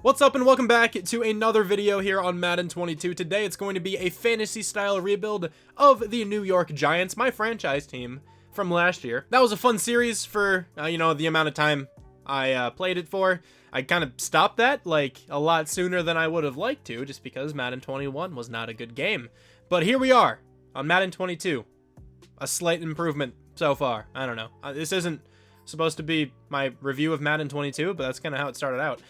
What's up and welcome back to another video here on Madden 22. Today it's going to be a fantasy style rebuild of the New York Giants, my franchise team from last year. That was a fun series for, the amount of time I played it for. I kind of stopped that like a lot sooner than I would have liked to, just because Madden 21 was not a good game. But here we are on Madden 22. A slight improvement so far. I don't know. This isn't supposed to be my review of Madden 22, but that's kind of how it started out.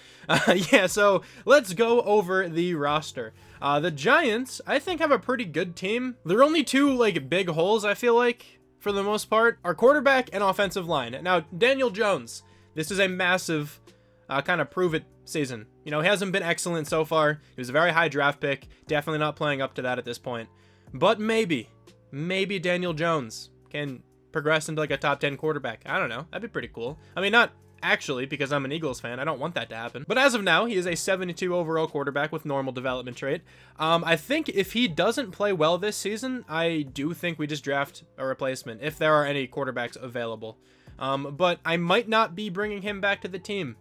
Yeah, so let's go over the roster. The Giants, I think, have a pretty good team. There are only two big holes, I feel like, for the most part, our quarterback and offensive line. Now, Daniel Jones, this is a massive kind of prove it season. He hasn't been excellent so far. He was a very high draft pick, definitely not playing up to that at this point. But maybe Daniel Jones can progress into a top 10 quarterback. I don't know. That'd be pretty cool. I mean, not actually, because I'm an Eagles fan. I don't want that to happen. But as of now, he is a 72 overall quarterback with normal development trait. I think if he doesn't play well this season, I do think we just draft a replacement if there are any quarterbacks available. But I might not be bringing him back to the team.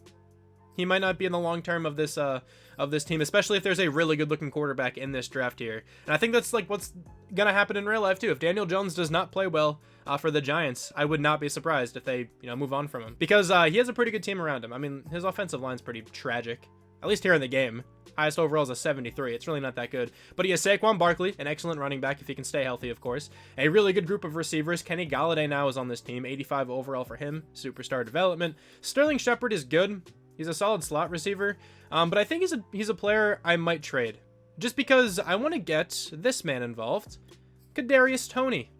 He might not be in the long term of this team, especially if there's a really good looking quarterback in this draft here. And I think that's what's gonna happen in real life too. If Daniel Jones does not play well for the Giants, I would not be surprised if they move on from him, because he has a pretty good team around him. I mean, his offensive line's pretty tragic, at least here in the game. Highest overall is a 73. It's really not that good. But he has Saquon Barkley, an excellent running back if he can stay healthy, of course. A really good group of receivers. Kenny Golladay now is on this team. 85 overall for him. Superstar development. Sterling Shepard is good. He's a solid slot receiver. But I think he's a player I might trade, just because I want to get this man involved. Kadarius Toney,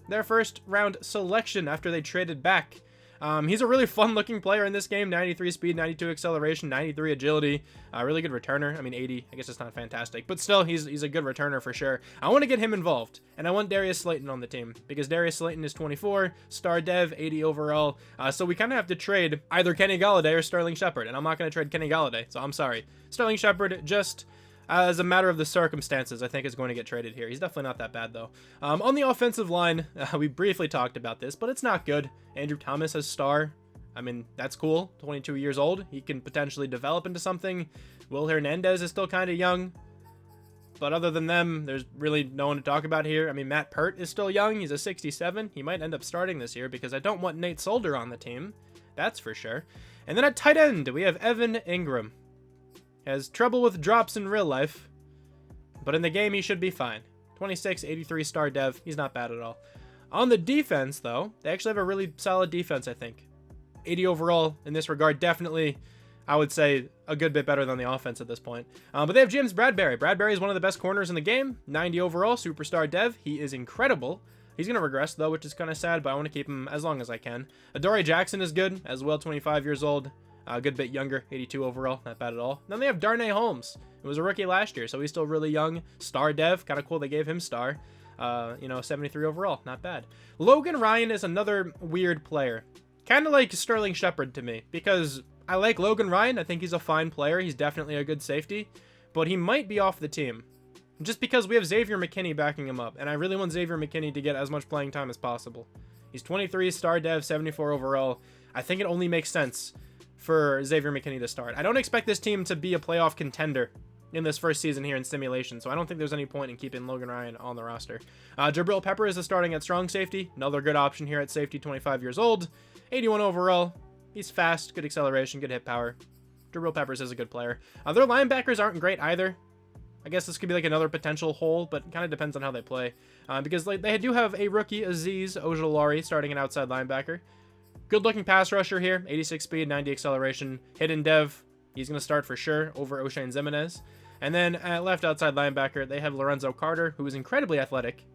their first round selection after they traded back. He's a really fun looking player in this game. 93 speed, 92 acceleration, 93 agility, really good returner. I mean, 80, I guess it's not fantastic, but still he's a good returner for sure. I want to get him involved, and I want Darius Slayton on the team, because Darius Slayton is 24, star dev, 80 overall. So we kind of have to trade either Kenny Golladay or Sterling Shepard, and I'm not going to trade Kenny Golladay, so I'm sorry. Sterling Shepard, just as a matter of the circumstances, I think is going to get traded here. He's definitely not that bad, though. On the offensive line, we briefly talked about this, but it's not good. Andrew Thomas as star. I mean, that's cool. 22 years old. He can potentially develop into something. Will Hernandez is still kind of young. But other than them, there's really no one to talk about here. I mean, Matt Pert is still young. He's a 67. He might end up starting this year, because I don't want Nate Solder on the team. That's for sure. And then at tight end, we have Evan Ingram. Has trouble with drops in real life, but in the game he should be fine. 26, 83 star dev. He's not bad at all. On the defense, though, they actually have a really solid defense, I think. 80 overall in this regard. Definitely, I would say, a good bit better than the offense at this point. But they have James Bradbury. Bradbury is one of the best corners in the game. 90 overall, superstar dev. He is incredible. He's going to regress, though, which is kind of sad, but I want to keep him as long as I can. Adoree Jackson is good as well, 25 years old. A good bit younger, 82 overall, not bad at all. Then they have Darnay Holmes. It was a rookie last year, so he's still really young. Star dev, kind of cool they gave him star. 73 overall, not bad. Logan Ryan is another weird player. Kind of like Sterling Shepard to me, because I like Logan Ryan. I think he's a fine player. He's definitely a good safety, but he might be off the team, just because we have Xavier McKinney backing him up, and I really want Xavier McKinney to get as much playing time as possible. He's 23, star dev, 74 overall. I think it only makes sense for Xavier McKinney to start. I don't expect this team to be a playoff contender in this first season here in simulation, so I don't think there's any point in keeping Logan Ryan on the roster. Jabril Peppers is starting at strong safety. Another good option here at safety, 25 years old, 81 overall. He's fast, good acceleration, good hit power. Jabril Peppers is a good player. Their linebackers aren't great either. I guess this could be another potential hole, but it kind of depends on how they play. Because they do have a rookie, Azeez Ojulari, starting an outside linebacker. Good looking pass rusher here, 86 speed, 90 acceleration, hidden dev. He's going to start for sure over O'Shane Ximenez. And then at left outside linebacker, they have Lorenzo Carter, who is incredibly athletic.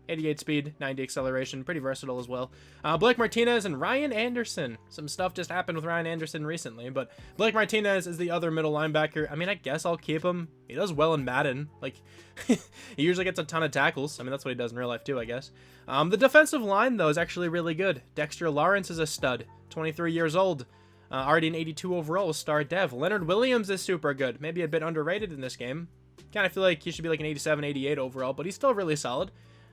88 speed, 90 acceleration, pretty versatile as well. Blake Martinez and Ryan Anderson. Some stuff just happened with Ryan Anderson recently, but Blake Martinez is the other middle linebacker. I mean, I guess I'll keep him. He does well in Madden. He usually gets a ton of tackles. I mean, that's what he does in real life too, I guess. The defensive line, though, is actually really good. Dexter Lawrence is a stud, 23 years old. Already an 82 overall with star dev. Leonard Williams is super good. Maybe a bit underrated in this game. Kind of feel like he should be an 87, 88 overall, but he's still really solid.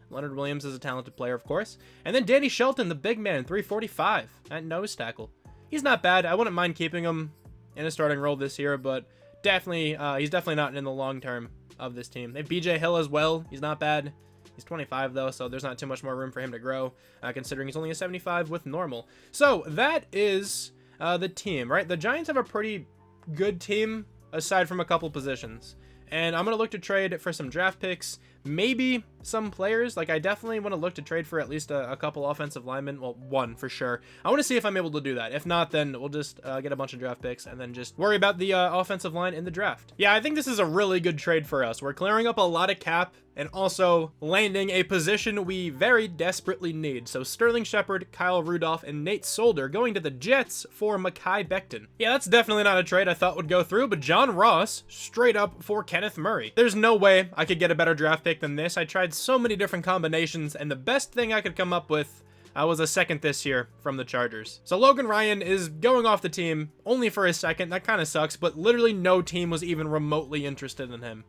Leonard Williams is a talented player, of course. And then Danny Shelton, the big man, 345 at nose tackle. He's not bad. I wouldn't mind keeping him in a starting role this year, but he's definitely not in the long term of this team. They have BJ Hill as well. He's not bad. He's 25 though, so there's not too much more room for him to grow, considering he's only a 75 with normal. So that is the team, right? The Giants have a pretty good team aside from a couple positions. And I'm going to look to trade for some draft picks, maybe some players. Like, I definitely want to look to trade for at least a couple offensive linemen. Well, one for sure. I want to see if I'm able to do that. If not, then we'll just get a bunch of draft picks and then just worry about the offensive line in the draft. Yeah, I think this is a really good trade for us. We're clearing up a lot of cap and also landing a position we very desperately need. So Sterling Shepard, Kyle Rudolph, and Nate Solder going to the Jets for Mekhi Becton. Yeah, that's definitely not a trade I thought would go through, but John Ross straight up for Kenneth Murray. There's no way I could get a better draft pick than this. I tried so many different combinations, and the best thing I could come up with was a second this year from the Chargers. So Logan Ryan is going off the team only for a second. That kind of sucks, but literally no team was even remotely interested in him.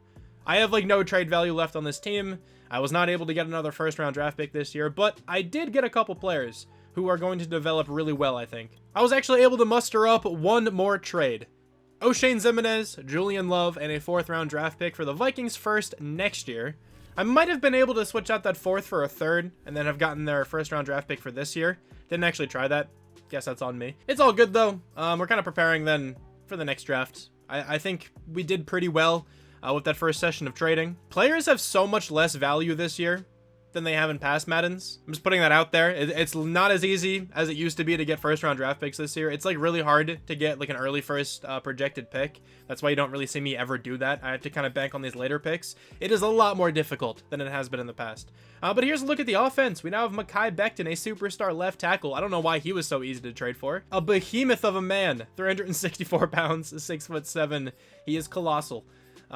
I have like no trade value left on this team. I was not able to get another first round draft pick this year, but I did get a couple players who are going to develop really well, I think. I was actually able to muster up one more trade. O'Shane Ximines, Julian Love, and a 4th round draft pick for the Vikings first next year. I might have been able to switch out that 4th for a 3rd and then have gotten their 1st round draft pick for this year. Didn't actually try that. Guess that's on me. It's all good though. We're kind of preparing then for the next draft. I think we did pretty well with that first session of trading. Players have so much less value this year than they have in past Maddens. I'm just putting that out there. It's not as easy as it used to be to get first round draft picks this year. It's like really hard to get like an early first projected pick. That's why you don't really see me ever do that. I have to kind of bank on these later picks. It is a lot more difficult than it has been in the past. But here's a look at the offense. We now have Mekhi Becton, a superstar left tackle. I don't know why he was so easy to trade for. A behemoth of a man, 364 pounds, 6'7". He is colossal.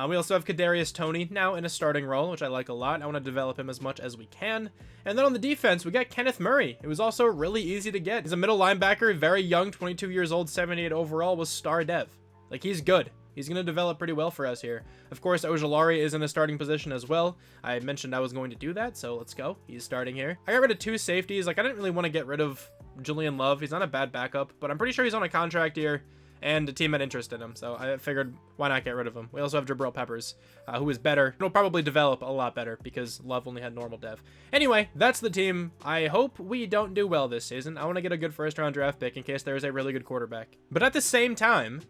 We also have Kadarius Toney now in a starting role, which I like a lot. I want to develop him as much as we can. And then on the defense, we got Kenneth Murray. It was also really easy to get. He's a middle linebacker, very young, 22 years old, 78 overall, was star dev. Like, he's good. He's going to develop pretty well for us here. Of course, Ojulari is in a starting position as well. I mentioned I was going to do that, so let's go. He's starting here. I got rid of 2 safeties. Like, I didn't really want to get rid of Julian Love. He's not a bad backup, but I'm pretty sure he's on a contract here. And the team had interest in him, so I figured why not get rid of him. We also have Jabril Peppers, who is better. He'll probably develop a lot better because Love only had normal dev. Anyway, that's the team. I hope we don't do well this season. I want to get a good first round draft pick in case there is a really good quarterback. But at the same time,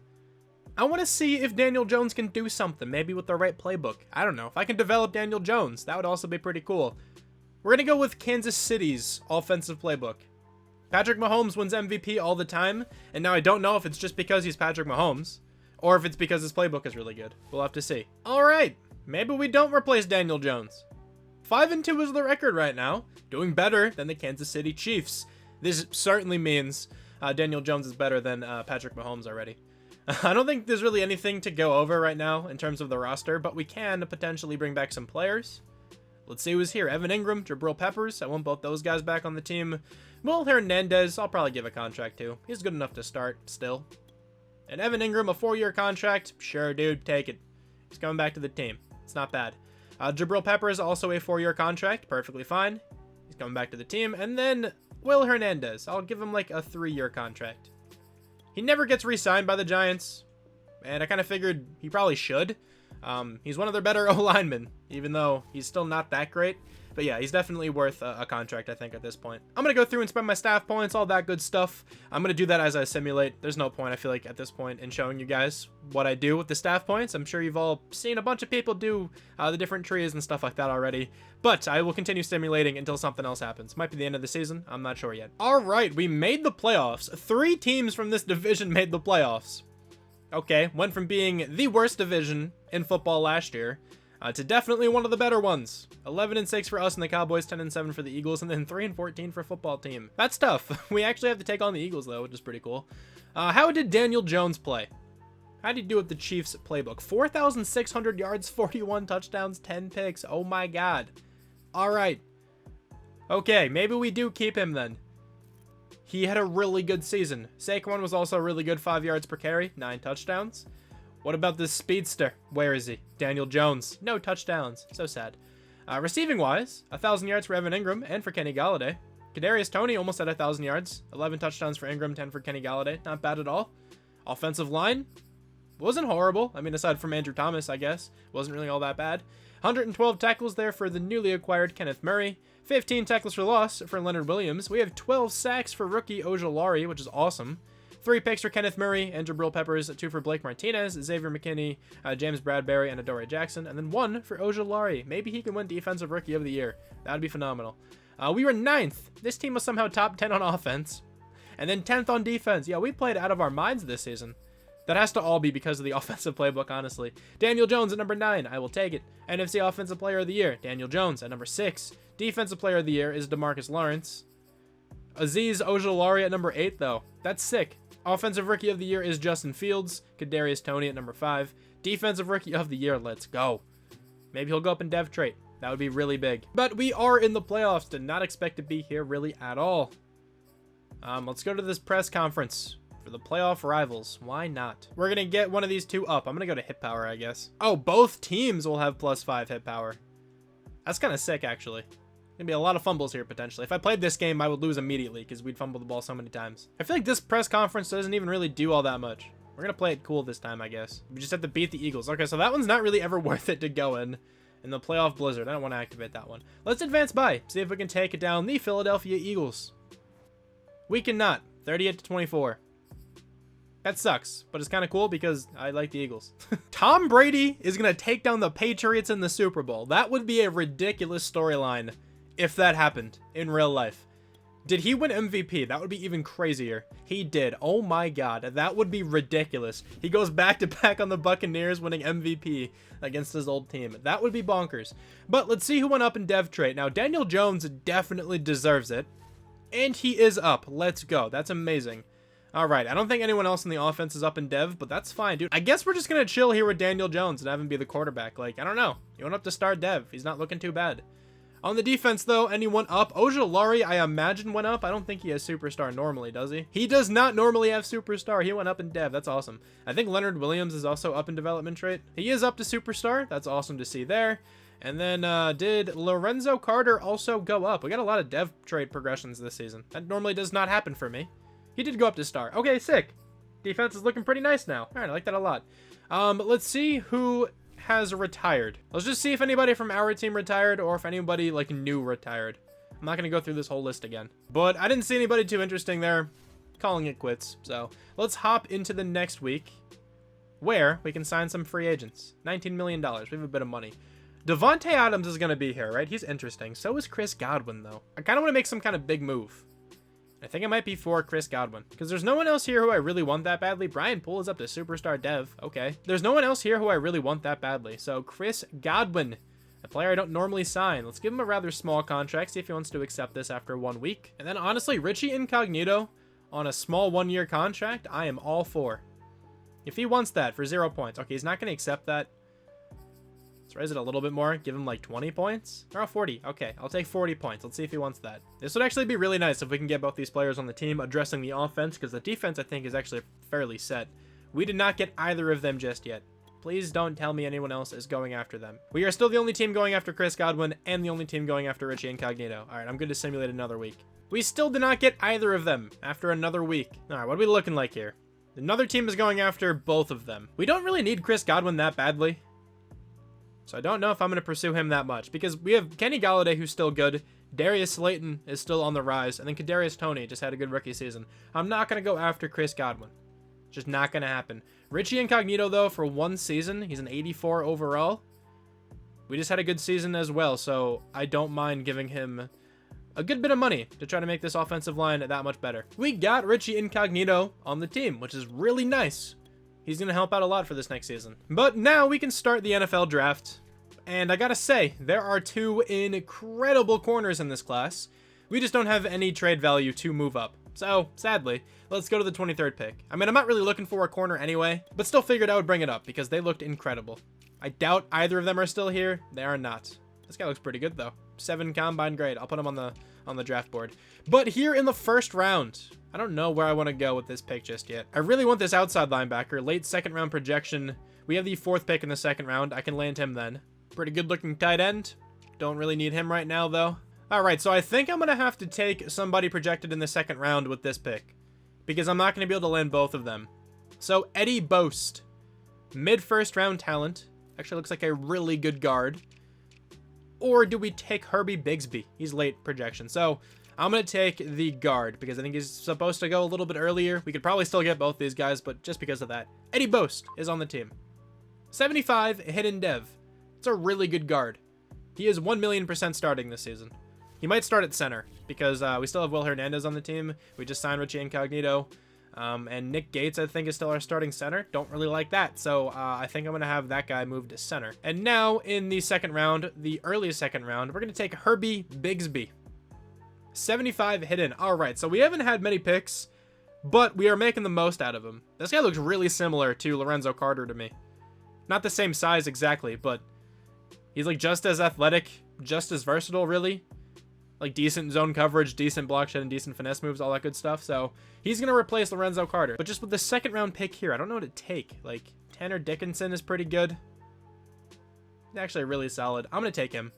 I want to see if Daniel Jones can do something, maybe with the right playbook. I don't know. If I can develop Daniel Jones, that would also be pretty cool. We're going to go with Kansas City's offensive playbook. Patrick Mahomes wins MVP all the time, and now I don't know if it's just because he's Patrick Mahomes, or if it's because his playbook is really good. We'll have to see. All right, maybe we don't replace Daniel Jones. 5-2 is the record right now, doing better than the Kansas City Chiefs. This certainly means Daniel Jones is better than Patrick Mahomes already. I don't think there's really anything to go over right now in terms of the roster, but we can potentially bring back some players. Let's see who's here. Evan Ingram, Jabril Peppers. I want both those guys back on the team. Will Hernandez, I'll probably give a contract to. He's good enough to start still. And Evan Ingram, a 4-year contract. Sure, dude, take it. He's coming back to the team. It's not bad. Jabril Peppers, also a 4-year contract. Perfectly fine. He's coming back to the team. And then Will Hernandez. I'll give him like a 3-year contract. He never gets re-signed by the Giants. And I kind of figured he probably should. He's one of their better O-linemen, even though he's still not that great. But yeah, he's definitely worth a contract, I think, at this point. I'm going to go through and spend my staff points, all that good stuff. I'm going to do that as I simulate. There's no point, I feel like, at this point in showing you guys what I do with the staff points. I'm sure you've all seen a bunch of people do the different trees and stuff like that already. But I will continue simulating until something else happens. Might be the end of the season. I'm not sure yet. All right, we made the playoffs. 3 teams from this division made the playoffs. Okay, went from being the worst division in football last year to definitely one of the better ones. 11-6 for us and the Cowboys, 10-7 for the Eagles, and then 3-14 for football team. That's tough. We actually have to take on the Eagles though, which is pretty cool. How did Daniel Jones play? How did he do with the Chiefs playbook? 4,600 yards, 41 touchdowns, 10 picks. Oh my God. All right. Okay, maybe we do keep him then. He had a really good season. Saquon was also really good, 5 yards per carry, 9 touchdowns. What about this speedster? Where is he? Daniel Jones. No touchdowns. So sad. Receiving-wise, 1,000 yards for Evan Ingram and for Kenny Golladay. Kadarius Toney almost at 1,000 yards. 11 touchdowns for Ingram, 10 for Kenny Golladay. Not bad at all. Offensive line. Wasn't horrible. I mean, aside from Andrew Thomas, I guess. Wasn't really all that bad. 112 tackles there for the newly acquired Kenneth Murray. 15 tackles for loss for Leonard Williams. We have 12 sacks for rookie Ojulari, which is awesome. 3 picks for Kenneth Murray and Jabril Peppers, 2 for Blake Martinez, Xavier McKinney, James Bradbury, and Adoree Jackson, and then 1 for Ojulari. Maybe he can win Defensive Rookie of the Year. That would be phenomenal. We were 9th. This team was somehow top 10 on offense, and then 10th on defense. Yeah, we played out of our minds this season. That has to all be because of the offensive playbook, honestly. Daniel Jones at number 9. I will take it. NFC Offensive Player of the Year, Daniel Jones at number 6. Defensive Player of the Year is DeMarcus Lawrence. Azeez Ojulari at number 8, though. That's sick. Offensive Rookie of the Year is Justin Fields. Kadarius Toney at number 5. Defensive Rookie of the Year, let's go. Maybe he'll go up in dev trait. That would be really big. But we are in the playoffs. Did not expect to be here really at all. Let's go to this press conference for the playoff rivals. Why not? We're going to get one of these 2 up. I'm going to go to hit power, I guess. Oh, both teams will have +5 hit power. That's kind of sick, actually. Gonna be a lot of fumbles here potentially. If I played this game, I would lose immediately because we'd fumble the ball so many times. I feel like this press conference doesn't even really do all that much. We're gonna play it cool this time, I guess. We just have to beat the Eagles. Okay, so that one's not really ever worth it to go in the playoff blizzard. I don't want to activate that one. Let's advance by. See if we can take it down the Philadelphia Eagles. We cannot. 38-24. That sucks, but it's kind of cool because I like the Eagles. Tom Brady is gonna take down the Patriots in the Super Bowl. That would be a ridiculous storyline. If that happened in real life. Did he win MVP? That would be even crazier. He did. Oh my god. That would be ridiculous. He goes back to back on the Buccaneers winning MVP against his old team. That would be bonkers. But let's see who went up in dev trait. Now, Daniel Jones definitely deserves it. And he is up. Let's go. That's amazing. Alright, I don't think anyone else in the offense is up in dev, but that's fine, dude. I guess we're just going to chill here with Daniel Jones and have him be the quarterback. Like, I don't know. He went up to start dev. He's not looking too bad. On the defense, though, anyone up? Ojulari, I imagine, went up. I don't think he has Superstar normally, does he? He does not normally have Superstar. He went up in dev. That's awesome. I think Leonard Williams is also up in development trait. He is up to Superstar. That's awesome to see there. And then, did Lorenzo Carter also go up? We got a lot of dev trait progressions this season. That normally does not happen for me. He did go up to star. Okay, sick. Defense is looking pretty nice now. All right, I like that a lot. Let's see who has retired. Let's just see if anybody from our team retired or if anybody like new retired. I'm not gonna go through this whole list again, but I didn't see anybody too interesting there. Calling it quits. So let's hop into the next week where we can sign some free agents. $19 million. We have a bit of money. Devontae Adams is gonna be here, right? He's interesting. So is Chris Godwin, though. I kind of want to make some kind of big move. I think it might be for Chris Godwin because there's no one else here who I really want that badly. Brian Poole is up to Superstar Dev. Okay. There's no one else here who I really want that badly. So Chris Godwin, a player I don't normally sign. Let's give him a rather small contract. See if he wants to accept this after 1 week. And then honestly, Richie Incognito on a small 1-year contract, I am all for. If he wants that for 0 points. Okay, he's not going to accept that. Let's raise it a little bit more. Give him like 20 points. Or 40. Okay, I'll take 40 points. Let's see if he wants that. This would actually be really nice if we can get both these players on the team addressing the offense, because the defense, I think, is actually fairly set. We did not get either of them just yet. Please don't tell me anyone else is going after them. We are still the only team going after Chris Godwin and the only team going after Richie Incognito. All right, I'm good to simulate another week. We still did not get either of them after another week. All right, what are we looking like here? Another team is going after both of them. We don't really need Chris Godwin that badly. So I don't know if I'm going to pursue him that much because we have Kenny Golladay, who's still good. Darius Slayton is still on the rise. And then Kadarius Toney just had a good rookie season. I'm not going to go after Chris Godwin. Just not going to happen. Richie Incognito, though, for 1 season, he's an 84 overall. We just had a good season as well, so I don't mind giving him a good bit of money to try to make this offensive line that much better. We got Richie Incognito on the team, which is really nice. He's going to help out a lot for this next season. But now we can start the NFL draft. And I gotta say, there are 2 incredible corners in this class. We just don't have any trade value to move up. So, sadly, let's go to the 23rd pick. I mean, I'm not really looking for a corner anyway, but still figured I would bring it up because they looked incredible. I doubt either of them are still here. They are not. This guy looks pretty good, though. 7 combine grade. I'll put him on the draft board. But here in the first round, I don't know where I want to go with this pick just yet. I really want this outside linebacker. Late 2nd round projection. We have the 4th pick in the 2nd round. I can land him then. Pretty good looking tight end. Don't really need him right now, though. All right, so I think I'm going to have to take somebody projected in the 2nd round with this pick because I'm not going to be able to land both of them. So Eddie Boast. mid-first round talent. Actually looks like a really good guard. Or do we take Herbie Bigsby? He's late projection. So I'm going to take the guard because I think he's supposed to go a little bit earlier. We could probably still get both these guys, but just because of that. Eddie Boast is on the team. 75 hidden dev. It's a really good guard. He is 1,000,000% starting this season. He might start at center because we still have Will Hernandez on the team. We just signed Richie Incognito. And Nick Gates, I think, is still our starting center. Don't really like that. So I think I'm going to have that guy moved to center. And now in the second round, the early second round, we're going to take Herbie Bigsby. 75 hidden. All right. So we haven't had many picks, but we are making the most out of him. This guy looks really similar to Lorenzo Carter to me. Not the same size exactly, but he's like just as athletic, just as versatile, really. Like decent zone coverage, decent block shed, and decent finesse moves, all that good stuff. So he's going to replace Lorenzo Carter. But just with the second round pick here, I don't know what to take. Like Tanner Dickinson is pretty good. He's actually really solid. I'm going to take him.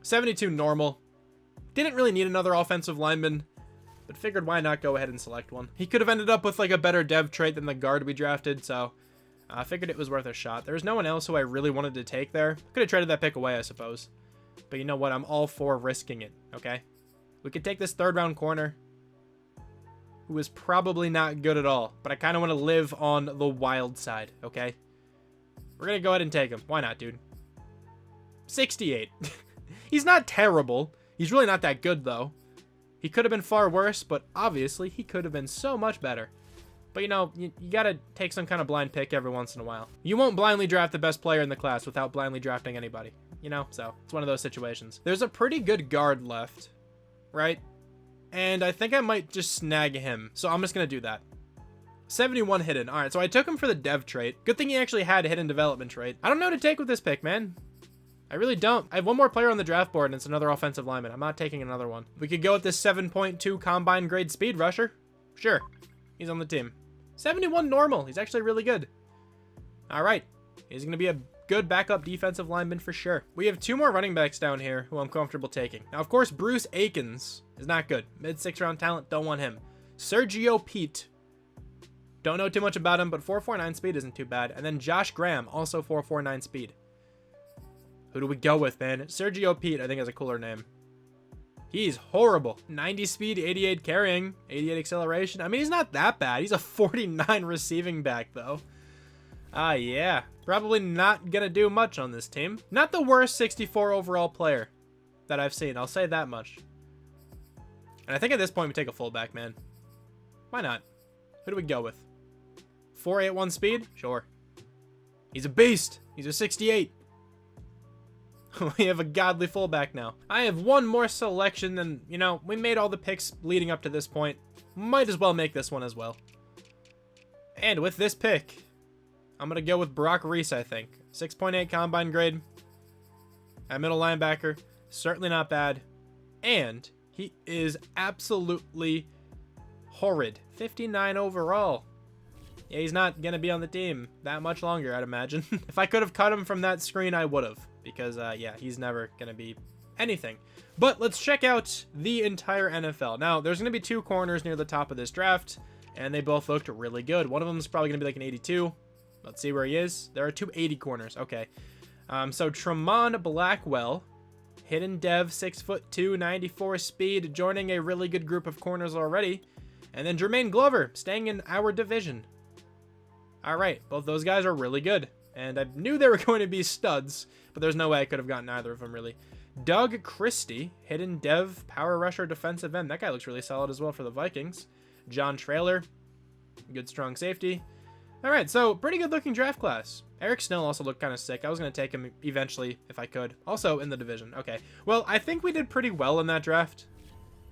72 normal. Didn't really need another offensive lineman, but figured why not go ahead and select one. He could have ended up with like a better dev trait than the guard we drafted, so I figured it was worth a shot. There's no one else who I really wanted to take there. Could have traded that pick away, I suppose. But you know what? I'm all for risking it, okay? We could take this third round corner, who is probably not good at all, but I kind of want to live on the wild side, okay? We're going to go ahead and take him. Why not, dude? 68. He's not terrible. He's really not that good, though. He could have been far worse, but obviously he could have been so much better. But, you know, you got to take some kind of blind pick every once in a while. You won't blindly draft the best player in the class without blindly drafting anybody, you know? So it's one of those situations. There's a pretty good guard left, right? And I think I might just snag him. So I'm just going to do that. 71 hidden. All right, so I took him for the dev trait. Good thing he actually had a hidden development trait. I don't know what to take with this pick, man. I really don't. I have one more player on the draft board, and it's another offensive lineman. I'm not taking another one. We could go with this 7.2 combine grade speed rusher. Sure. He's on the team. 71 normal. He's actually really good. All right. He's going to be a good backup defensive lineman for sure. We have two more running backs down here who I'm comfortable taking. Now, of course, Bruce Akins is not good. Mid-6th round talent. Don't want him. Sergio Pete. Don't know too much about him, but 4.49 speed isn't too bad. And then Josh Graham, also 4.49 speed. Who do we go with, man? Sergio Pete, I think, is a cooler name. He's horrible. 90 speed, 88 carrying, 88 acceleration. I mean, he's not that bad. He's a 49 receiving back, though. Yeah. Probably not going to do much on this team. Not the worst 64 overall player that I've seen. I'll say that much. And I think at this point we take a fullback, man. Why not? Who do we go with? 4.81 speed? Sure. He's a beast. He's a 68. We have a godly fullback now. I have one more selection, and, you know, we made all the picks leading up to this point. Might as well make this one as well. And with this pick, I'm going to go with Brock Reese, I think. 6.8 combine grade. At middle linebacker. Certainly not bad. And he is absolutely horrid. 59 overall. Yeah, he's not going to be on the team that much longer, I'd imagine. If I could have cut him from that screen, I would have. Because, yeah, he's never going to be anything. But let's check out the entire NFL. Now, there's going to be two corners near the top of this draft, and they both looked really good. One of them is probably going to be like an 82. Let's see where he is. There are two 80 corners. Okay. So, Tremont Blackwell, hidden dev, 6'2", 94 speed, joining a really good group of corners already. And then Jermaine Glover, staying in our division. All right, both those guys are really good. And I knew they were going to be studs, but there's no way I could have gotten either of them, really. Doug Christie, hidden dev, power rusher, defensive end. That guy looks really solid as well for the Vikings. John Traylor, good strong safety. All right, so pretty good looking draft class. Eric Snell also looked kind of sick. I was going to take him eventually if I could. Also in the division. Okay, well, I think we did pretty well in that draft,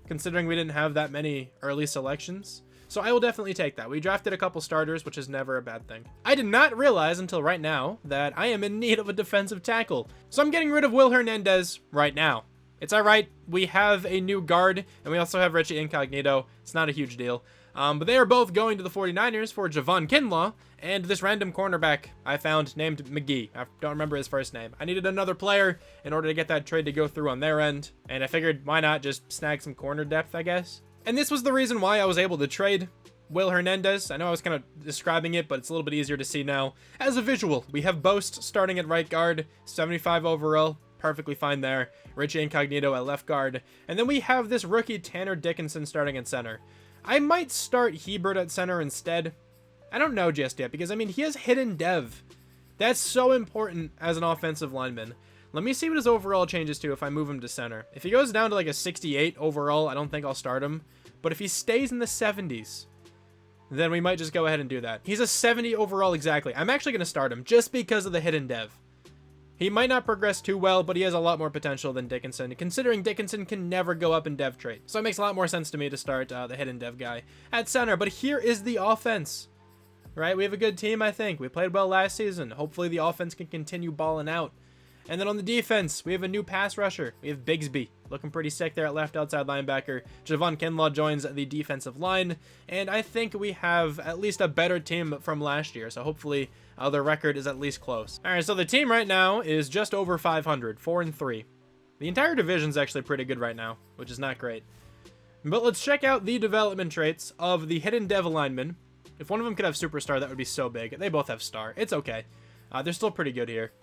considering we didn't have that many early selections. So I will definitely take that. We drafted a couple starters, which is never a bad thing. I did not realize until right now that I am in need of a defensive tackle. So I'm getting rid of Will Hernandez right now. It's all right. We have a new guard, and we also have Richie Incognito. It's not a huge deal. But they are both going to the 49ers for Javon Kinlaw and this random cornerback I found named McGee. I don't remember his first name. I needed another player in order to get that trade to go through on their end, and I figured why not just snag some corner depth, I guess. And this was the reason why I was able to trade Will Hernandez. I know I was kind of describing it, but it's a little bit easier to see now. As a visual, we have Boast starting at right guard, 75 overall. Perfectly fine there. Richie Incognito at left guard. And then we have this rookie Tanner Dickinson starting at center. I might start Hebert at center instead. I don't know just yet, because, I mean, he has hidden dev. That's so important as an offensive lineman. Let me see what his overall changes to if I move him to center. If he goes down to like a 68 overall, I don't think I'll start him. But if he stays in the 70s, then we might just go ahead and do that. He's a 70 overall exactly. I'm actually going to start him just because of the hidden dev. He might not progress too well, but he has a lot more potential than Dickinson, considering Dickinson can never go up in dev trait. So it makes a lot more sense to me to start the hidden dev guy at center. But here is the offense, right? We have a good team, I think. We played well last season. Hopefully the offense can continue balling out. And then on the defense, we have a new pass rusher. We have Bigsby, looking pretty sick there at left outside linebacker. Javon Kinlaw joins the defensive line. And I think we have at least a better team from last year. So hopefully the record is at least close. All right, so the team right now is just over 500, 4-3. The entire division is actually pretty good right now, which is not great. But let's check out the development traits of the hidden dev linemen. If one of them could have superstar, that would be so big. They both have star. It's okay. They're still pretty good here.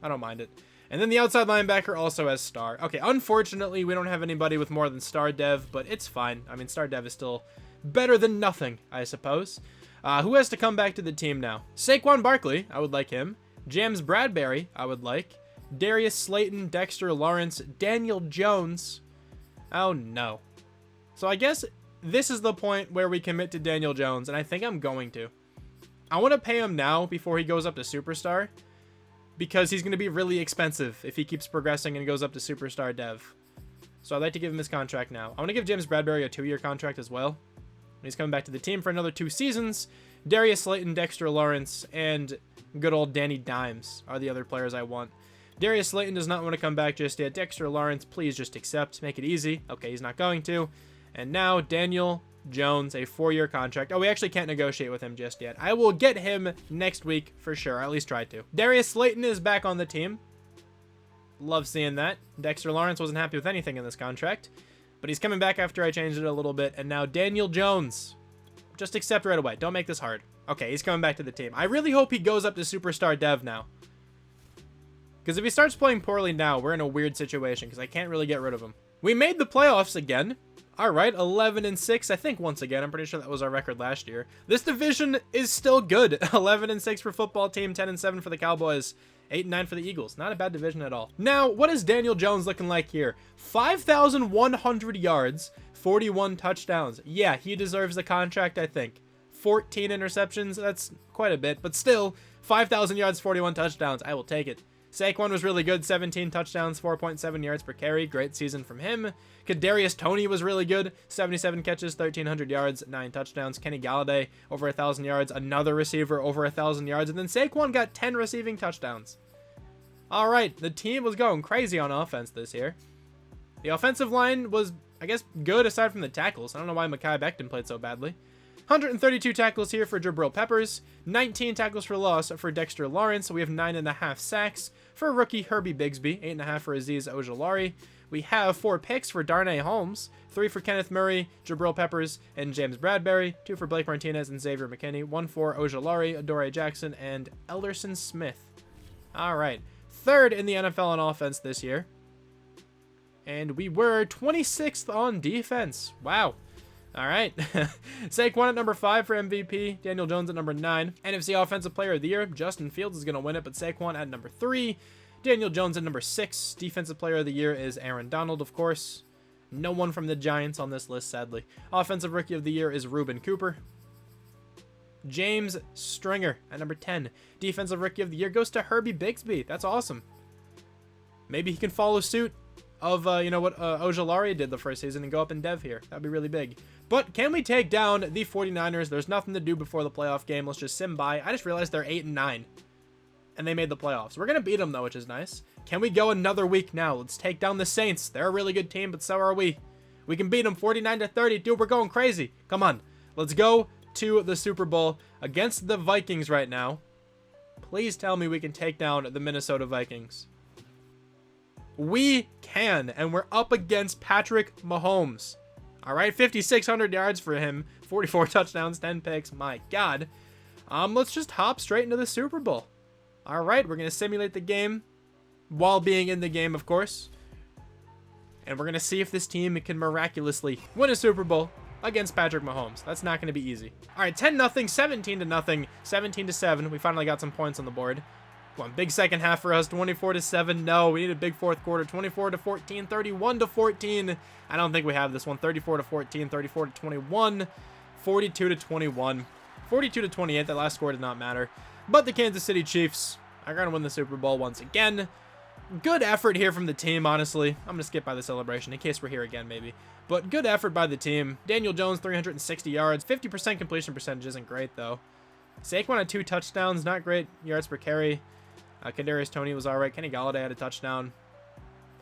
I don't mind it. And then the outside linebacker also has star. Okay, unfortunately, we don't have anybody with more than star dev, but it's fine. I mean, star dev is still better than nothing, I suppose. Who has to come back to the team now? Saquon Barkley, I would like him. James Bradbury, I would like. Darius Slayton, Dexter Lawrence, Daniel Jones. Oh, no. So I guess this is the point where we commit to Daniel Jones, and I think I'm going to. I want to pay him now before he goes up to superstar, because he's going to be really expensive if he keeps progressing and goes up to superstar dev. So I'd like to give him his contract now. I want to give James Bradbury a 2-year contract as well. He's coming back to the team for another 2 seasons. Darius Slayton, Dexter Lawrence, and good old Danny Dimes are the other players I want. Darius Slayton does not want to come back just yet. Dexter Lawrence, please just accept. Make it easy. Okay, he's not going to. And now Daniel Jones, a 4-year contract. Oh, we actually can't negotiate with him just yet. I will get him next week for sure. At least try to. Darius Slayton is back on the team. Love seeing that. Dexter Lawrence wasn't happy with anything in this contract, but he's coming back after I changed it a little bit. And now Daniel Jones. Just accept right away. Don't make this hard. Okay, he's coming back to the team. I really hope he goes up to superstar dev now, because if he starts playing poorly now, we're in a weird situation because I can't really get rid of him. We made the playoffs again. All right, 11-6. I think once again, I'm pretty sure that was our record last year. This division is still good. 11-6 for football team, 10-7 for the Cowboys, 8-9 for the Eagles. Not a bad division at all. Now, what is Daniel Jones looking like here? 5,100 yards, 41 touchdowns. Yeah, he deserves the contract, I think. 14 interceptions. That's quite a bit, but still, 5,000 yards, 41 touchdowns. I will take it. Saquon was really good, 17 touchdowns, 4.7 yards per carry. Great season from him. Kadarius Toney was really good, 77 catches, 1,300 yards, 9 touchdowns. Kenny Galladay, over 1,000 yards. Another receiver, over 1,000 yards. And then Saquon got 10 receiving touchdowns. All right, the team was going crazy on offense this year. The offensive line was, I guess, good aside from the tackles. I don't know why Mekhi Becton played so badly. 132 tackles here for Jabril Peppers, 19 tackles for loss for Dexter Lawrence. We have 9.5 sacks for rookie Herbie Bigsby, 8.5 for Azeez Ojulari. We have 4 picks for Darnay Holmes, 3 for Kenneth Murray, Jabril Peppers, and James Bradbury, 2 for Blake Martinez and Xavier McKinney, 1 for Ojulari, Adoree Jackson, and Elderson Smith. All right, 3rd in the NFL on offense this year. And we were 26th on defense. Wow. All right. Saquon at number 5 for MVP. Daniel Jones at number 9. NFC Offensive Player of the Year. Justin Fields is going to win it, but Saquon at number 3. Daniel Jones at number 6. Defensive Player of the Year is Aaron Donald, of course. No one from the Giants on this list, sadly. Offensive Rookie of the Year is Reuben Cooper. James Stringer at number 10. Defensive Rookie of the Year goes to Herbie Bigsby. That's awesome. Maybe he can follow suit of, what Ojulari did the first season and go up in dev here. That'd be really big. But can we take down the 49ers? There's nothing to do before the playoff game. Let's just sim by. I just realized they're 8-9. And they made the playoffs. We're going to beat them, though, which is nice. Can we go another week now? Let's take down the Saints. They're a really good team, but so are we. We can beat them 49-30. Dude, we're going crazy. Come on. Let's go to the Super Bowl against the Vikings right now. Please tell me we can take down the Minnesota Vikings. We can, and we're up against Patrick Mahomes. All right, 5,600 yards for him, 44 touchdowns, 10 picks. My God. Let's just hop straight into the Super Bowl. All right, we're going to simulate the game while being in the game, of course. And we're going to see if this team can miraculously win a Super Bowl against Patrick Mahomes. That's not going to be easy. All right, 10-0, 17-0, 17-7. We finally got some points on the board. One big second half for us, 24-7. No, we need a big fourth quarter, 24-14, 31-14. I don't think we have this one. 34-14, 34-21, 42-21, 42-28. That last score did not matter. But the Kansas City Chiefs are going to win the Super Bowl once again. Good effort here from the team, honestly. I'm going to skip by the celebration in case we're here again, maybe. But good effort by the team. Daniel Jones, 360 yards. 50% completion percentage isn't great, though. Saquon had 2 touchdowns. Not great yards per carry. Kadarius Toney was all right. Kenny Golladay had a touchdown.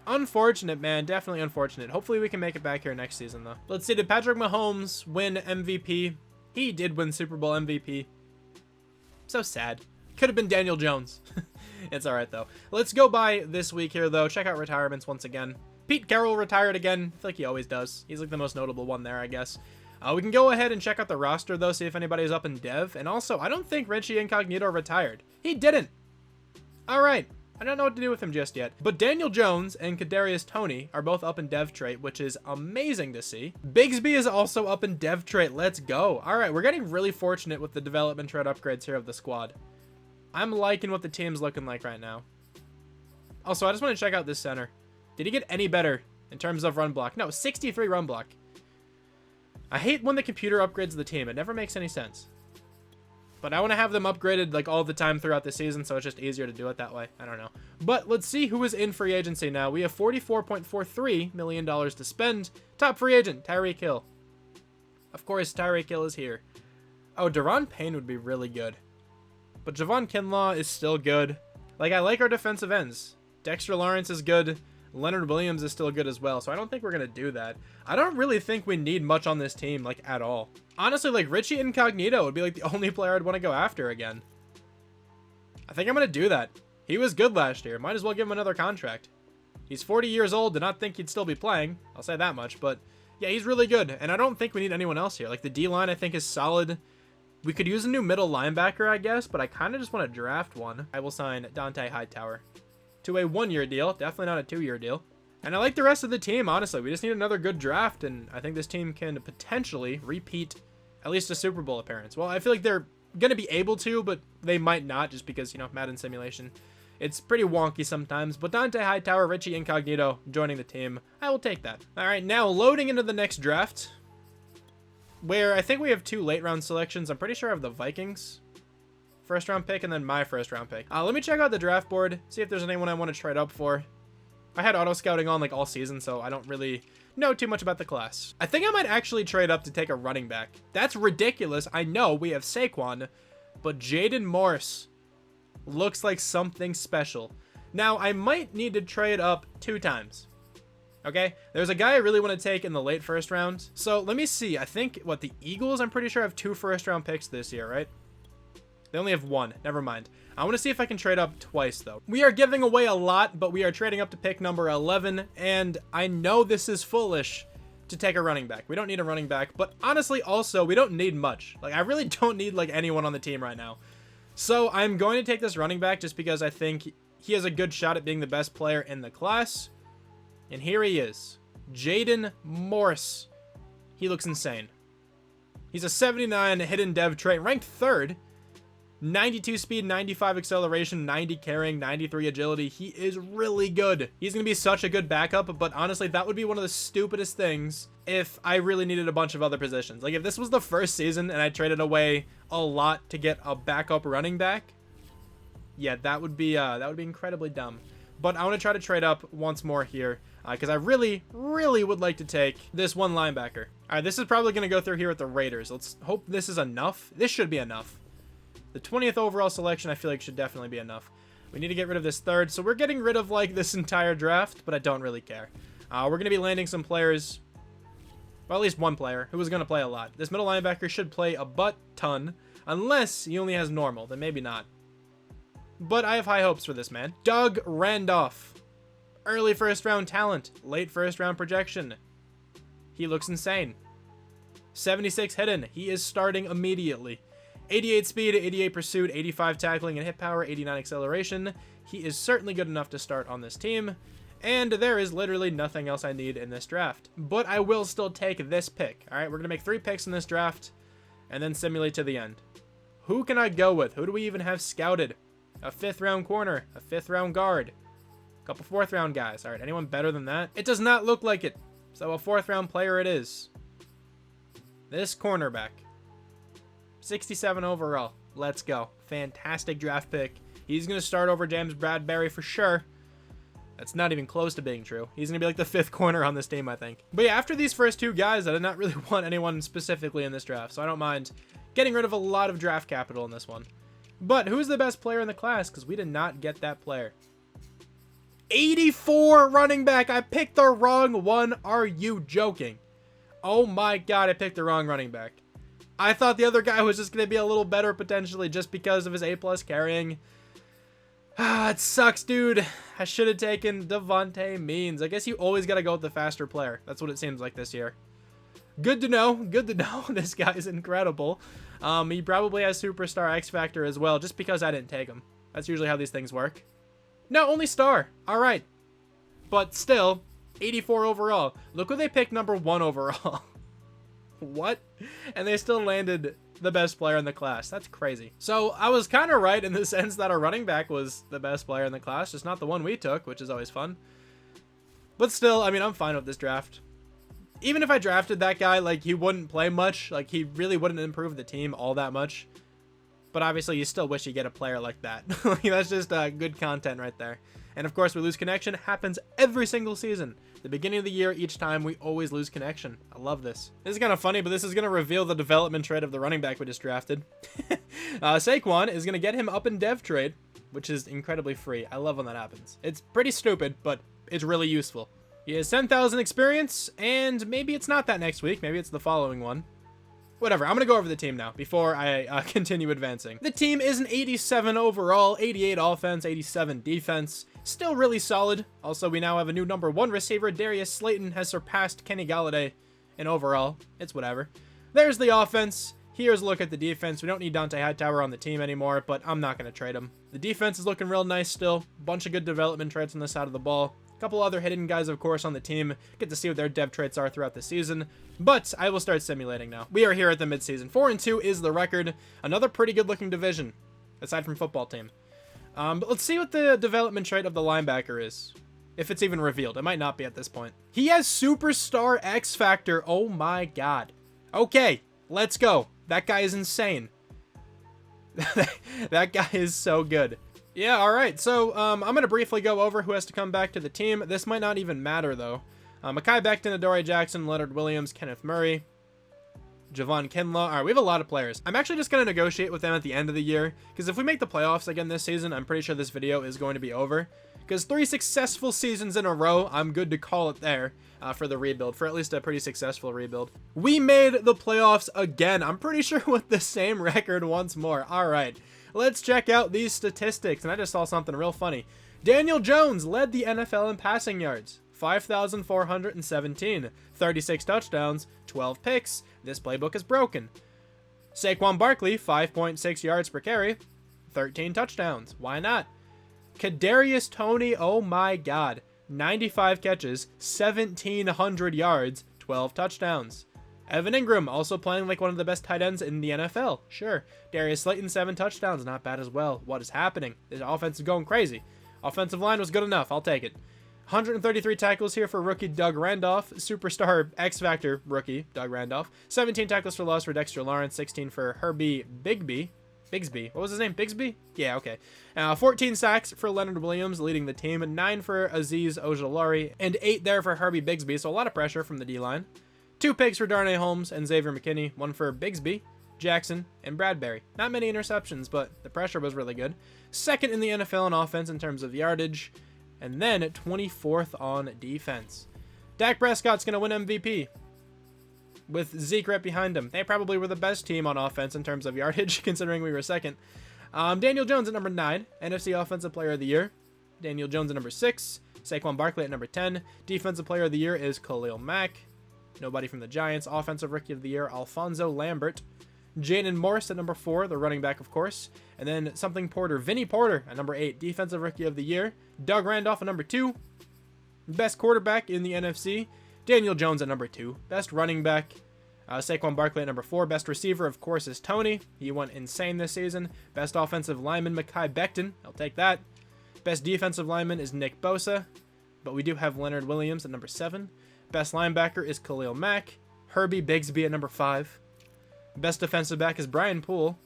Unfortunate, man. Definitely unfortunate. Hopefully we can make it back here next season, though. Let's see. Did Patrick Mahomes win MVP? He did win Super Bowl MVP. So sad. Could have been Daniel Jones. It's all right, though. Let's go by this week here, though. Check out retirements once again. Pete Carroll retired again. I feel like he always does. He's like the most notable one there, I guess. We can go ahead and check out the roster, though, see if anybody's up in dev. And also, I don't think Richie Incognito retired. He didn't. All right. I don't know what to do with him just yet. But Daniel Jones and Kadarius Toney are both up in dev trait, which is amazing to see. Bigsby is also up in dev trait. Let's go. All right. We're getting really fortunate with the development trait upgrades here of the squad. I'm liking what the team's looking like right now. Also, I just want to check out this center. Did he get any better in terms of run block? No, 63 run block. I hate when the computer upgrades the team. It never makes any sense. But I want to have them upgraded like all the time throughout the season, so it's just easier to do it that way. I don't know. But let's see who is in free agency now. We have $44.43 million to spend. Top free agent, Tyreek Hill. Of course, Tyreek Hill is here. Oh, Daron Payne would be really good. But Javon Kinlaw is still good. Like, I like our defensive ends. Dexter Lawrence is good. Leonard Williams is still good as well, so I don't think we're going to do that. I don't really think we need much on this team, like, at all. Honestly, like, Richie Incognito would be, like, the only player I'd want to go after again. I think I'm going to do that. He was good last year. Might as well give him another contract. He's 40 years old. Did not think he'd still be playing. I'll say that much, but yeah, he's really good, and I don't think we need anyone else here. Like, the D-line, I think, is solid. We could use a new middle linebacker, I guess, but I kind of just want to draft one. I will sign Dante Hightower to a 1-year deal, definitely not a 2-year deal. And I like the rest of the team, honestly. We just need another good draft, and I think this team can potentially repeat at least a Super Bowl appearance. Well, I feel like they're going to be able to, but they might not just because, you know, Madden simulation. It's pretty wonky sometimes, but Dante Hightower, Richie Incognito joining the team. I will take that. All right, now loading into the next draft, where I think we have 2 late-round selections. I'm pretty sure I have the Vikings first-round pick and then my first-round pick. Let me check out the draft board, see if there's anyone I want to trade up for. I had auto-scouting on like all season, so I don't really know too much about the class. I think I might actually trade up to take a running back. That's ridiculous. I know we have Saquon, but Jaden Morse looks like something special. Now, I might need to trade up 2 times. Okay, there's a guy I really want to take in the late first round. So let me see. I think, what, the Eagles, I'm pretty sure have 2 first-round picks this year, right? They only have 1. Never mind. I want to see if I can trade up twice, though. We are giving away a lot, but we are trading up to pick number 11, and I know this is foolish to take a running back. We don't need a running back, but honestly, also, we don't need much. Like, I really don't need, like, anyone on the team right now. So I'm going to take this running back just because I think he has a good shot at being the best player in the class. And here he is, Jaden Morse. He looks insane. He's a 79 hidden dev trait, ranked 3rd. 92 speed, 95 acceleration, 90 carrying, 93 agility. He is really good. He's going to be such a good backup, but honestly, that would be one of the stupidest things if I really needed a bunch of other positions. Like, if this was the first season and I traded away a lot to get a backup running back, yeah, that would be incredibly dumb. But I want to try to trade up once more here because I really, really would like to take this one linebacker. All right, this is probably going to go through here with the Raiders. Let's hope this is enough. This should be enough. The 20th overall selection, I feel like, should definitely be enough. We need to get rid of this 3rd, so we're getting rid of, like, this entire draft, but I don't really care. We're going to be landing some players, well, at least one player, who is going to play a lot. This middle linebacker should play a butt-ton, unless he only has normal, then maybe not. But I have high hopes for this man. Doug Randolph. Early first-round talent, late first-round projection. He looks insane. 76 hidden. He is starting immediately. 88 speed, 88 pursuit, 85 tackling and hit power, 89 acceleration. He is certainly good enough to start on this team. And there is literally nothing else I need in this draft. But I will still take this pick. All right, we're going to make 3 picks in this draft and then simulate to the end. Who can I go with? Who do we even have scouted? A 5th round corner, a 5th round guard, a couple 4th round guys. All right, anyone better than that? It does not look like it. So a 4th round player it is. This cornerback. 67 overall. Let's go. Fantastic draft pick. He's going to start over James Bradbury for sure. That's not even close to being true. He's going to be like the 5th corner on this team, I think. But yeah, after these first 2 guys, I did not really want anyone specifically in this draft, so I don't mind getting rid of a lot of draft capital in this one. But who's the best player in the class? Because we did not get that player. 84 running back. I picked the wrong one. Are you joking? Oh my god, I picked the wrong running back. I thought the other guy was just going to be a little better potentially just because of his A+ carrying. It sucks, dude. I should have taken Devontae Means. I guess you always got to go with the faster player. That's what it seems like this year. Good to know. Good to know. This guy's incredible. He probably has Superstar X Factor as well, just because I didn't take him. That's usually how these things work. No, only star. All right. But still, 84 overall. Look who they picked number 1 overall. What? And they still landed the best player in the class. That's crazy. So I was kind of right in the sense that our running back was the best player in the class, just not the one we took, which is always fun. But still, I mean, I'm fine with this draft. Even if I drafted that guy, like, he wouldn't play much. Like, he really wouldn't improve the team all that much. But obviously, you still wish you get a player like that. That's just good content right there. And of course, we lose connection. Happens every single season. The beginning of the year, each time, we always lose connection. I love this. This is kind of funny, but this is going to reveal the development trade of the running back we just drafted. Saquon is going to get him up in dev trade, which is incredibly free. I love when that happens. It's pretty stupid, but it's really useful. He has 10,000 experience, and maybe it's not that next week. Maybe it's the following one. Whatever, I'm going to go over the team now before I continue advancing. The team is an 87 overall, 88 offense, 87 defense. Still really solid. Also, we now have a new number 1 receiver. Darius Slayton has surpassed Kenny Galladay in overall. It's whatever. There's the offense. Here's a look at the defense. We don't need Dante Hightower on the team anymore, but I'm not going to trade him. The defense is looking real nice still. Bunch of good development traits on the side of the ball. Couple other hidden guys, of course, on the team. Get to see what their dev traits are throughout the season. But I will start simulating now. We are here at the midseason. 4-2 is the record. Another pretty good-looking division, aside from football team. But let's see what the development trait of the linebacker is. If it's even revealed. It might not be at this point. He has Superstar X Factor. Oh my god. Okay, let's go. That guy is insane. That guy is so good. Yeah, alright, so I'm going to briefly go over who has to come back to the team. This might not even matter, though. Mekhi Becton, Adoree Jackson, Leonard Williams, Kenneth Murray, Javon Kinlaw. Alright, we have a lot of players. I'm actually just going to negotiate with them at the end of the year, because if we make the playoffs again this season, I'm pretty sure this video is going to be over. Because 3 successful seasons in a row, I'm good to call it there for the rebuild, for at least a pretty successful rebuild. We made the playoffs again. I'm pretty sure with the same record once more. Alright. Let's check out these statistics, and I just saw something real funny. Daniel Jones led the NFL in passing yards, 5,417, 36 touchdowns, 12 picks. This playbook is broken. Saquon Barkley, 5.6 yards per carry, 13 touchdowns. Why not? Kadarius Toney, oh my god, 95 catches, 1,700 yards, 12 touchdowns. Evan Ingram, also playing like one of the best tight ends in the NFL. Sure. Darius Slayton, 7 touchdowns. Not bad as well. What is happening? This offense is going crazy. Offensive line was good enough. I'll take it. 133 tackles here for rookie Doug Randolph. Superstar X Factor rookie Doug Randolph. 17 tackles for loss for Dexter Lawrence. 16 for Herbie Bigsby. What was his name? Bigsby? Yeah, okay. 14 sacks for Leonard Williams, leading the team. 9 for Azeez Ojulari. And 8 there for Herbie Bigsby. So a lot of pressure from the D-line. 2 picks for Darnay Holmes and Xavier McKinney. 1 for Bigsby, Jackson, and Bradbury. Not many interceptions, but the pressure was really good. Second in the NFL in offense in terms of yardage. And then 24th on defense. Dak Prescott's going to win MVP with Zeke right behind him. They probably were the best team on offense in terms of yardage, considering we were second. Daniel Jones at number 9, NFC Offensive Player of the Year. Daniel Jones at number 6. Saquon Barkley at number 10. Defensive Player of the Year is Khalil Mack. Nobody from the Giants. Offensive Rookie of the Year, Alfonso Lambert. Jaden Morris at number 4, the running back, of course. And then something Porter, Vinny Porter at number 8, Defensive Rookie of the Year. Doug Randolph at number 2. Best quarterback in the NFC, Daniel Jones at number 2. Best running back, Saquon Barkley at number 4. Best receiver, of course, is Tony. He went insane this season. Best offensive lineman, Mekhi Becton. I'll take that. Best defensive lineman is Nick Bosa, but we do have Leonard Williams at number 7. Best linebacker is Khalil Mack. Herbie Bigsby at number 5. Best defensive back is Brian Poole.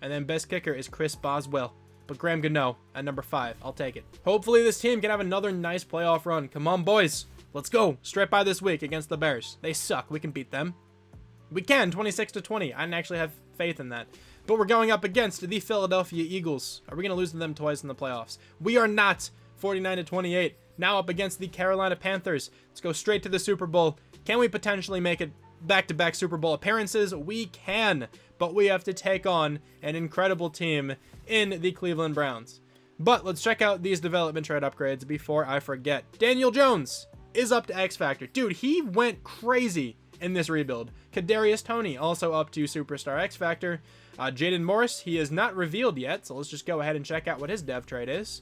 And then best kicker is Chris Boswell. But Graham Gano at number 5. I'll take it. Hopefully this team can have another nice playoff run. Come on, boys. Let's go. Straight by this week against the Bears. They suck. We can beat them. We can. 26-20. I actually have faith in that. But we're going up against the Philadelphia Eagles. Are we going to lose to them twice in the playoffs? We are not. 49-28. Now up against the Carolina Panthers. Let's go straight to the Super Bowl. Can we potentially make it back-to-back Super Bowl appearances? We can, but we have to take on an incredible team in the Cleveland Browns. But let's check out these development trade upgrades before I forget. Daniel Jones is up to X Factor. Dude, he went crazy in this rebuild. Kadarius Toney also up to Superstar X Factor. Jaden Morris, he is not revealed yet, so let's just go ahead and check out what his dev trade is.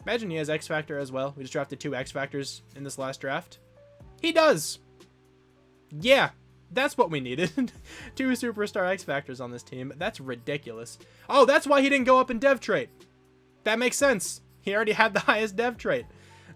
Imagine he has X Factor as well. We just drafted 2 X Factors in this last draft. He does! Yeah, that's what we needed. 2 Superstar X Factors on this team. That's ridiculous. Oh, that's why he didn't go up in dev trait. That makes sense. He already had the highest dev trait.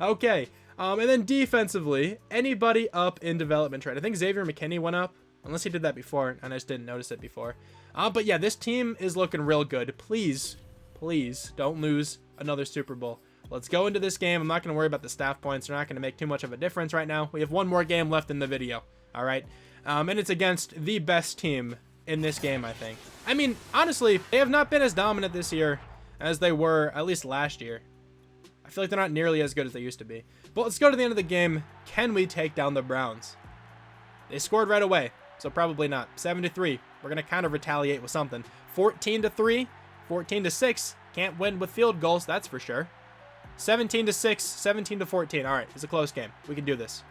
Okay. And then defensively, anybody up in development trait? I think Xavier McKinney went up, unless he did that before, and I just didn't notice it before. But yeah, this team is looking real good. Please, please don't lose another Super Bowl. Let's go into this game. I'm not going to worry about the staff points. They're not going to make too much of a difference right now. We have one more game left in the video. All right. And it's against the best team in this game, I think. I mean, honestly, they have not been as dominant this year as they were at least last year. I feel like they're not nearly as good as they used to be. But let's go to the end of the game. Can we take down the Browns? They scored right away, so probably not. 7-3. We're going to kind of retaliate with something. 14-3, 14-6. Can't win with field goals, that's for sure. 17-6, 17-14. All right, it's a close game. We can do this.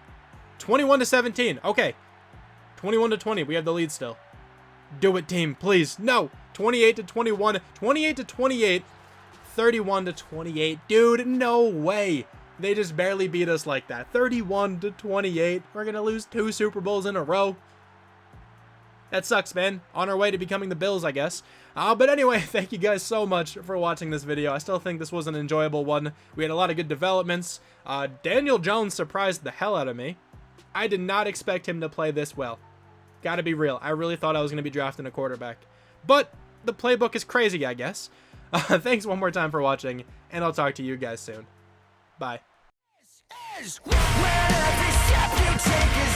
21-17. Okay. 21-20. We have the lead still. Do it, team, please. No. 28-21. 28-28. 31-28. Dude, no way. They just barely beat us like that. 31-28. We're going to lose 2 Super Bowls in a row. That sucks, man. On our way to becoming the Bills, I guess. But anyway, thank you guys so much for watching this video. I still think this was an enjoyable one. We had a lot of good developments. Daniel Jones surprised the hell out of me. I did not expect him to play this well. Gotta be real. I really thought I was going to be drafting a quarterback. But the playbook is crazy, I guess. Thanks one more time for watching, and I'll talk to you guys soon. Bye. Where every step you take is